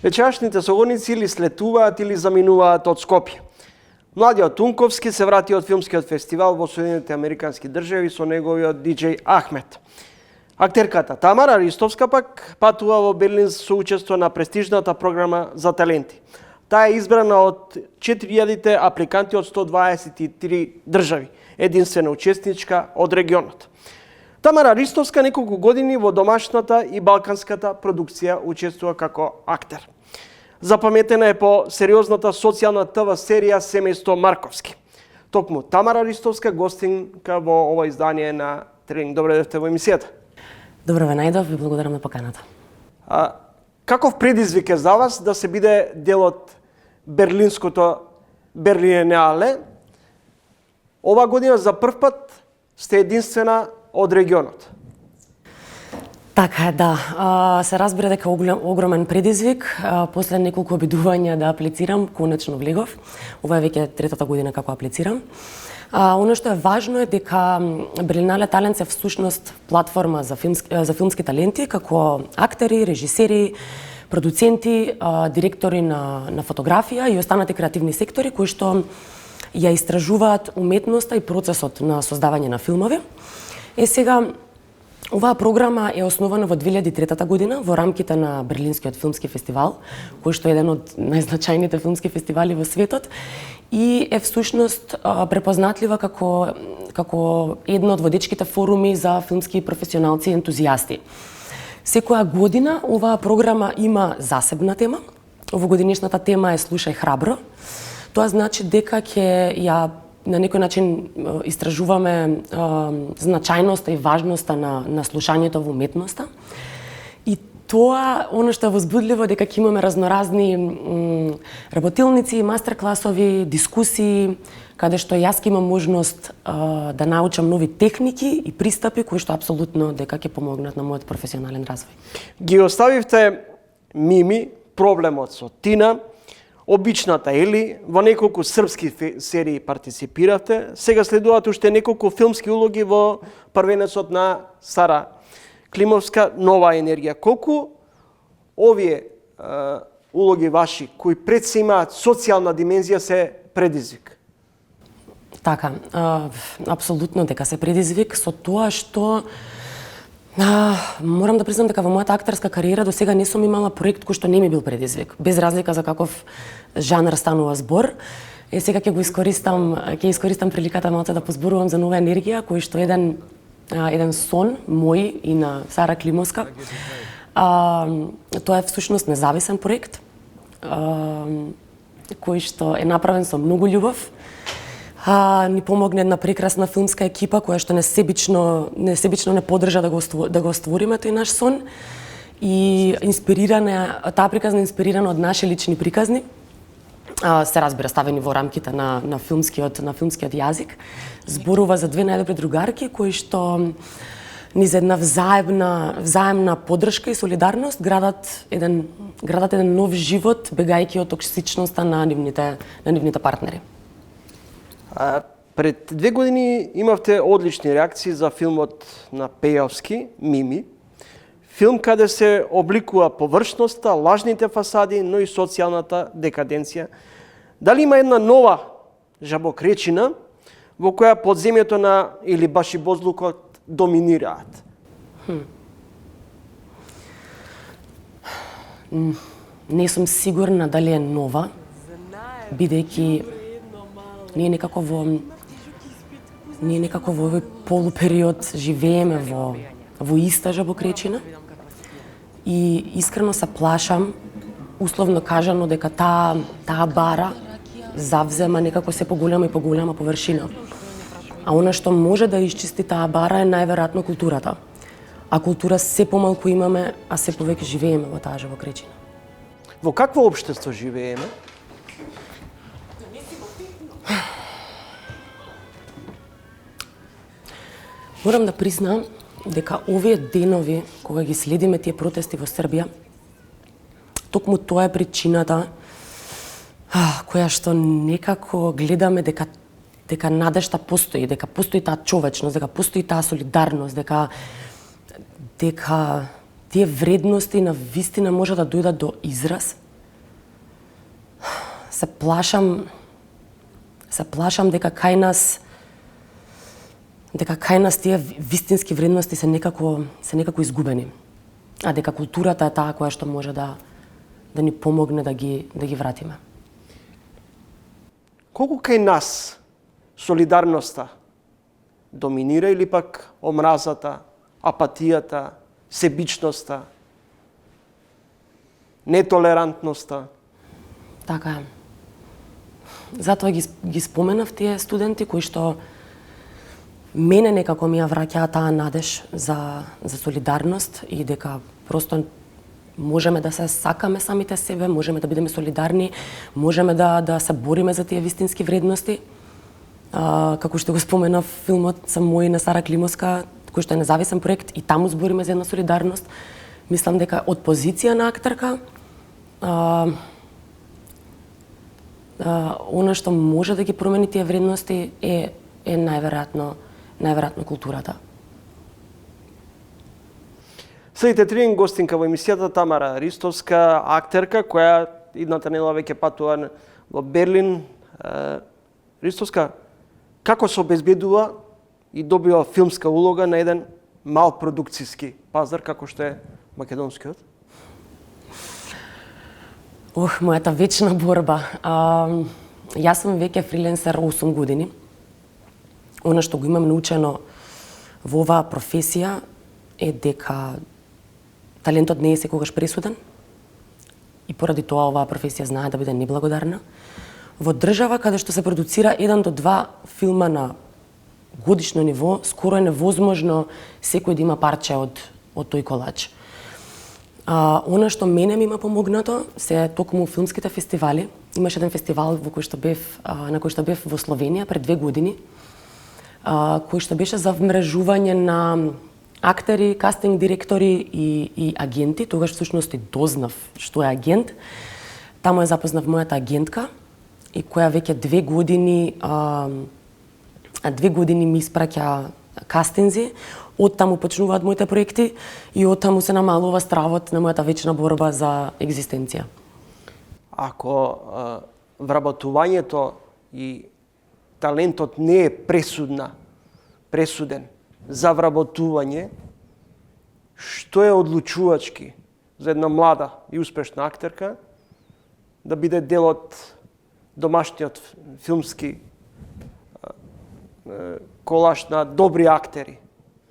Вечерашните согодници или слетуваат или заминуваат од Скопје. Младиот Унковски се врати од филмскиот фестивал во Соединетите Американски држави со неговиот диџеј Ахмет. Актерката Тамара Ристовска пак патува во Берлин со учество на престижната програма за таленти. Таа е избрана од 4000 апликанти од 123 држави, единствена учесничка од регионот. Тамара Ристовска неколку години во домашната и балканската продукција учествува како актер. Запаметена е по сериозната социјална ТВ серија Семејство Марковски. Токму Тамара Ристовска гостинка во ова издание на Тренинг. Добре дојдовте во емисијата. Добро ве најдов, ви благодарам на поканата. Каков предизвик е за вас да се биде дел од берлинското Берлинале? Ова година за прв пат сте единствена од регионот. Така е, да. Се разбира дека огромен предизвик. После неколку обидувања да аплицирам, конечно влегов. Ова е веќе третата година како аплицирам. Оно што е важно е дека Берлинале Талент е всушност платформа за филмски таленти, како актери, режисери, продуценти, директори на фотографија и останати креативни сектори кои што ја истражуваат уметноста и процесот на создавање на филмови. Сега, оваа програма е основана во 2003 година во рамките на Берлинскиот филмски фестивал, кој што е еден од најзначајните филмски фестивали во светот и е всушност препознатлива како едно од водечките форуми за филмски професионалци и ентузијасти. Секоја година оваа програма има засебна тема. Овогодинешната тема е Слушај храбро. Тоа значи дека ќе ја на некој начин истражуваме значајноста и важноста на слушањето во уметноста. И тоа, оно што е возбудливо, дека ќе имаме разноразни работилници, мастер-класови, дискусии, каде што јас ќе имам можност да научам нови техники и пристапи кои што апсолутно дека ќе помогнат на мојот професионален развој. Ги оставивте Мими, Проблемот со Тина, Обичната Ели, во неколку српски серии партиципиравте, сега следуваат уште неколку филмски улоги во првенецот на Сара Климовска Нова енергија. Колку овие улоги ваши, кои пред се имаат социјална димензија, се предизвик? Така, апсолутно дека се предизвик со тоа што морам да признам дека во мојата актерска кариера до сега не сум имала проект кој што не ми бил предизвик, без разлика за каков жанр станува збор. Сега ќе искористам приликата малку да позборувам за Нова енергија, кој што е еден сон мој и на Сара Климовска. Тоа е всушност независен проект кој што е направен со многу љубов. Ни помогне една прекрасна филмска екипа која што несебично не поддржа да го створиме тој наш сон и таа приказна инспирирана од наши лични приказни. Се разбира ставени во рамките на филмскиот јазик. Зборува за две најдобри другарки кои што низ една взаемна поддршка и солидарност градат еден нов живот бегајќи од токсичноста на нивните партнери. Пред 2 години имавте одлични реакции за филмот на Пејовски, Мими. Филм каде се обликува површноста, лажните фасади, но и социјалната декаденција. Дали има една нова жабокречина во која подземјето или башибозлукот доминираат? Не сум сигурна дали е нова, бидејќи ние некако во овој полупериод живееме во иста жабокречина и искрено се плашам, условно кажано, дека таа бара завзема некако се поголема и поголема површина. А она што може да исчисти таа бара е најверојатно културата. А култура се помалку имаме, а се повеќе живееме во таа жабокречина. Во какво општество живееме? Морам да признам дека овие денови, кога ги следиме тие протести во Србија, токму тоа е причината која што некако гледаме дека надежта постои, дека постои таа човечност, дека постои таа солидарност, дека тие вредности на вистина може да дојдат до израз се плашам дека кај нас тие вистински вредности се некако изгубени. А дека културата е таа која што може да ни помогне да ги вратиме. Колку кај нас солидарноста доминира или пак омразата, апатијата, себичноста, нетолерантноста? Така е. Затоа ги споменав тие студенти кои што мене некако ми ја враќаа таа надеж за солидарност и дека просто можеме да се сакаме самите себе, можеме да бидеме солидарни, можеме да се бориме за тие вистински вредности. Како што го споменав, филмот "Сам мој" на Сара Климовска, кој што е независен проект, и таму збориме за една солидарност. Мислам дека од позиција на актерка, она што може да ги промени тие вредности е најверојатно културата. Следите тренинг гостинка во емисијата Тамара Ристовска, актерка која идната недела веќе патува во Берлин. Ристовска, како се обезбедува и добива филмска улога на еден мал продукцијски пазар како што е македонскиот? Мојата вечна борба. Јас сум веќе фриленсер 8 години. Она што го имам научено во оваа професија е дека талентот не е секогаш пресуден и поради тоа оваа професија знае да биде неблагодарна. Во држава каде што се продуцира 1 до 2 филма на годишно ниво, скоро е невозможно секој да има парче од тој колач. Она што мене ми има помогнато се токму филмските фестивали. Имаше еден фестивал на кој што бев во Словенија пред 2 години, кој што беше за вмрежување на актери, кастинг директори и агенти. Тогаш всушност и дознав што е агент. Таму ја запознав мојата агентка и која веќе 2 години ми испраќа кастинзи. Од таму почнуваат моите проекти и од таму се намалува стравот на мојата вечна борба за екзистенција. Ако вработувањето и талентот не е пресуден за вработување, што е одлучувачки за една млада и успешна актерка да биде дел од домашниот филмски колаш на добри актери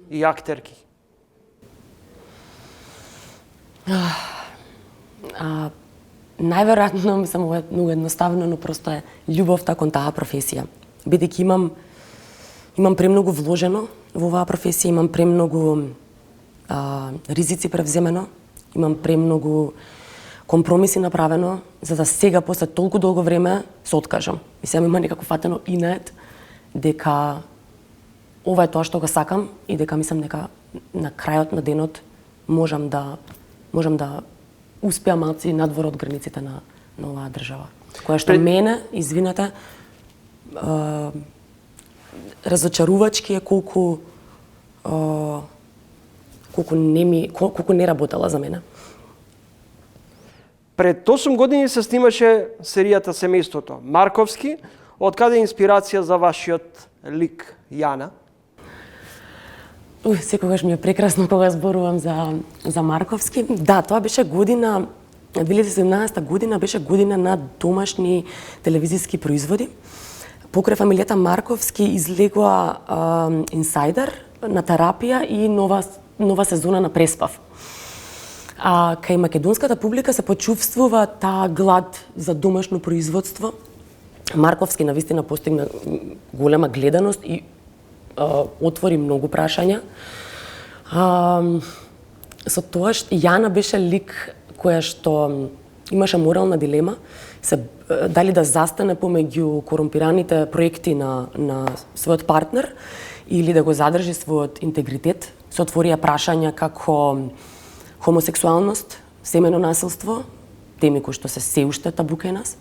и актерки? Најверојатно, мислам, ова е многу едноставно, но просто е љубовта кон таа професија. Бидејќи имам премногу вложено во оваа професија, имам премногу ризици превземено, имам премногу компромиси направено, за да сега, после толку долго време, се откажам. И сега има некако фатено инат дека ова е тоа што го сакам и дека мислам дека на крајот на денот можам да успеам малци надвор од границите на оваа држава. Која што мене, извинете, разочарувачки е колку не работела за мене. Пред 8 години се снимаше серијата Семејството Марковски. Од каде е инспирација за вашиот лик Јана? Секогаш ми е прекрасно кога зборувам за Марковски. Да, тоа беше година, 2017 година беше година на домашни телевизиски производи. Покрај фамилијата Марковски излегува Инсайдер на терапија и нова сезона на Преспав. Кај македонската публика се почувствува таа глад за домашно производство. Марковски навистина постигна голема гледаност и отвори многу прашања. Со тоа што Јана беше лик која што имаше морална дилема, дали да застане помеѓу корумпираните проекти на својот партнер или да го задржи својот интегритет. Се отворија прашања како хомосексуалност, семено насилство, теми кои што се уште табу кај нас.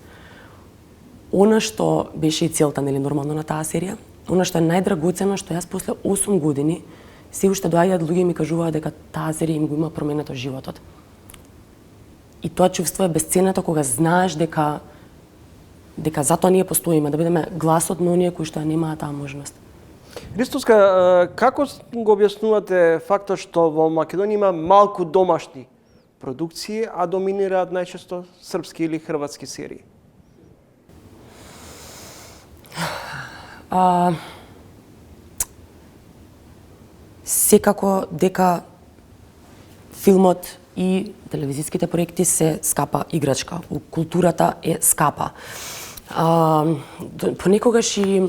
Она што беше и целта, нели, нормално на таа серија, она што е најдрагоцено, што јас после 8 години се уште доаѓаат луѓе и ми кажуваат дека таа серија им го има променето животот. И тоа чувство е бесценето кога знаеш дека дека затоа ние постоиме, да бидеме гласот на оние кои што ја немаат таа можност. Ристовска, како го објаснувате фактот што во Македонија има малку домашни продукции, а доминираат најчесто српски или хрватски серии? Секако дека филмот и телевизиските проекти се скапа играчка. Културата е скапа. Понекогаш и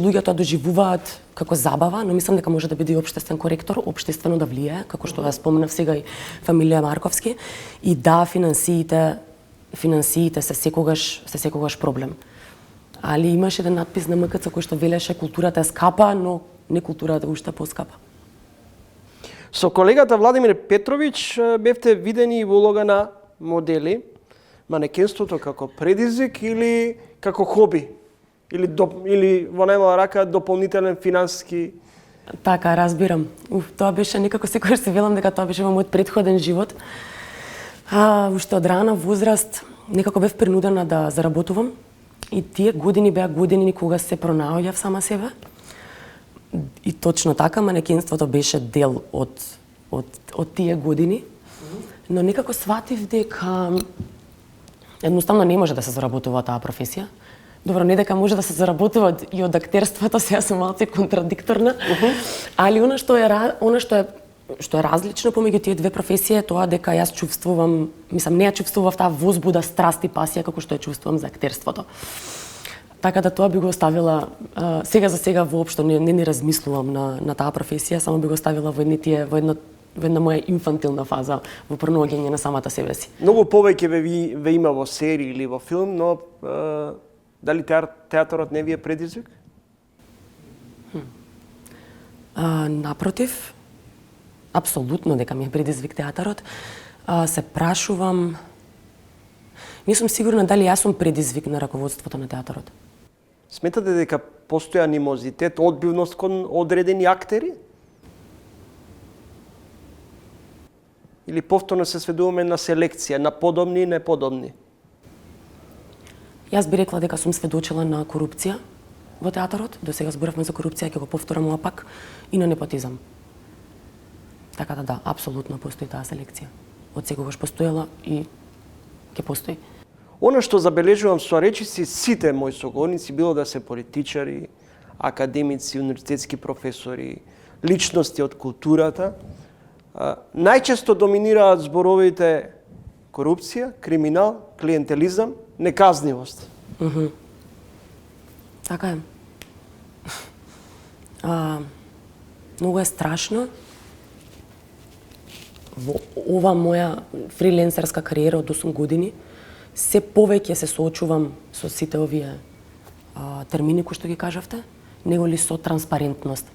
луѓето доживуваат како забава, но мислам дека може да биде и општествен коректор, општествено да влијае, како што ја споменав сега и фамилија Марковски. И да, финансиите се секогаш проблем. Али имаше еден надпис на МКЦ кој што велеше културата е скапа, но не културата уште поскапа. Со колегата Владимир Петрович бевте видени во улога на модели, манекенството како предизвик или како хоби? Или во најмала рака дополнителен финансиски? Така, разбирам. Тоа беше некако секогаш се велам дека тоа беше во мојот претходен живот. Уште од рана возраст некако бев принудена да заработувам и тие години беа години кога се пронаоѓав сама себе. И точно така манекенството беше дел од тие години. Но некако сватив дека едноставно не може да се заработува таа професија. Добро, не дека може да се заработува и од актерството, сега сум малце контрадикторна, али она што е различно помеѓу тие две професии е тоа дека јас чувствувам, не ја чувствував таа возбуда, страст и пасија како што ја чувствувам за актерството. Така да тоа би го оставила, сега за сега воопшто не размислувам на таа професија, само би го оставила во една моја инфантилна фаза во пронаоѓање на самата себе си. Многу повеќе ве има во серии или во филм, но дали театарот не ви е предизвик? Напротив, апсолутно дека ми е предизвик театарот. Се прашувам, не сум сигурна дали јас сум предизвик на раководството на театарот. Сметате дека постоја анимозитет, одбивност кон одредени актери? Или повторно се сведуваме на селекција, на подобни и неподобни? Јас би рекла дека сум сведочила на корупција во театарот. До сега зборавме за корупција, ќе го повторам опак, и на непотизам. Така да, апсолутно постои таа селекција. Од секогаш постоела и ќе постои. Она што забележувам со речиси сите мои соговорници, било да се политичари, академици, универзитетски професори, личности од културата, најчесто доминираат зборовите корупција, криминал, клиентелизам, неказнивост. Така е. Многу е страшно. Во ова моја фриленсерска кариера од 8 години, се повеќе се соочувам со сите овие термини кои што ги кажавте, него ли со транспарентност.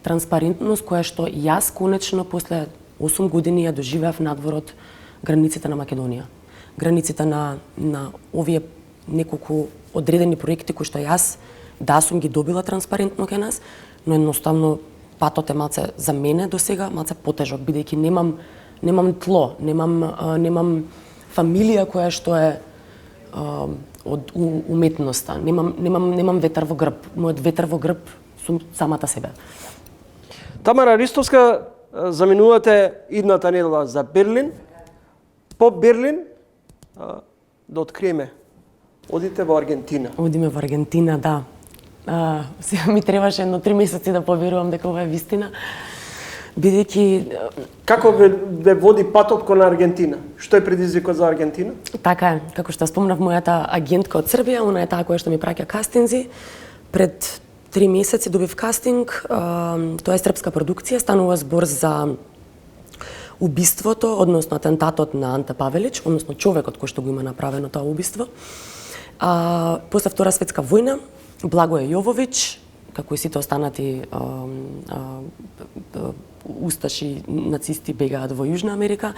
Транспарентност која што јас конечно после 8 години ја доживеав надвор од границите на Македонија. Границите на овие неколку одредени проекти кои што јас сум ги добила транспарентно кај нас, но едноставно патот е малце за мене до сега малце потежок, бидејќи немам тло, немам фамилија која што е од уметноста. Немам ветар во грб. Мојот ветар во грб сум самата себе. Тамара Ристовска, заминувате идната недела за Берлин. По Берлин да откриеме. Одите во Аргентина. Одиме во Аргентина, да. Сега ми требаше едно 3 месеци да поверувам дека ова е вистина. Бидејќи... Како ве води патот кон Аргентина? Што е предизвикот за Аргентина? Така е, како што спомнав, мојата агентка од Србија, она е таа која што ми праќа кастинзи. Пред 3 месеци добив кастинг, тоа е српска продукција, станува збор за убиството, односно атентатот на Анте Павелич, односно човекот кој што го има направено тоа убиство. После Втора светска војна, Благоје Јововиќ, како и сите останати усташи нацисти бегаат во Јужна Америка,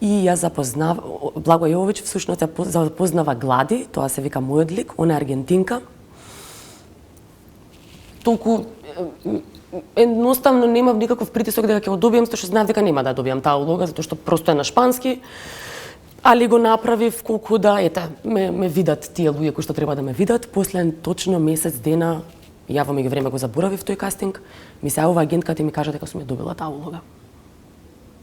и ја запознав Благоје Јововиќ всушност ја запознава Глади, тоа се вика мојот лик, она е аргентинка. Толку едноставно немав никаков притисок дека ќе го добијам, што знаев дека нема да добијам таа улога, затоа што просто е на шпански. Али го направив колку да, ме видат тие луѓе кои што треба да ме видат. После точно месец дена, ја во меѓувреме го заборавив тој кастинг, ми се јавува агентката и ми кажа дека сум ја добила таа улога.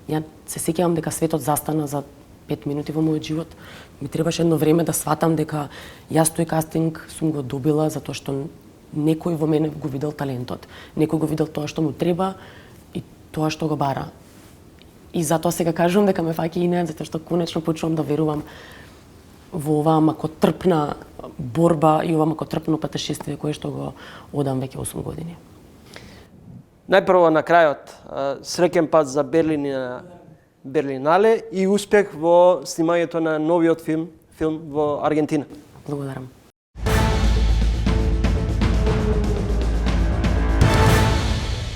Ја се сеќавам дека светот застана за 5 минути во мојот живот. Ми требаше едно време да сватам дека јас тој кастинг сум го добила затоа што некој во мене го видел талентот. Некој го видел тоа што му треба и тоа што го бара. И затоа сега кажувам дека ме фаќа инеат, затоа што конечно почнувам да верувам во оваа макотрпна борба и оваа макотрпно патешествие кое што го одам веќе 8 години. Најпрво на крајот, среќен пат за Берлин и на Берлинале и успех во снимањето на новиот филм во Аргентина. Благодарам.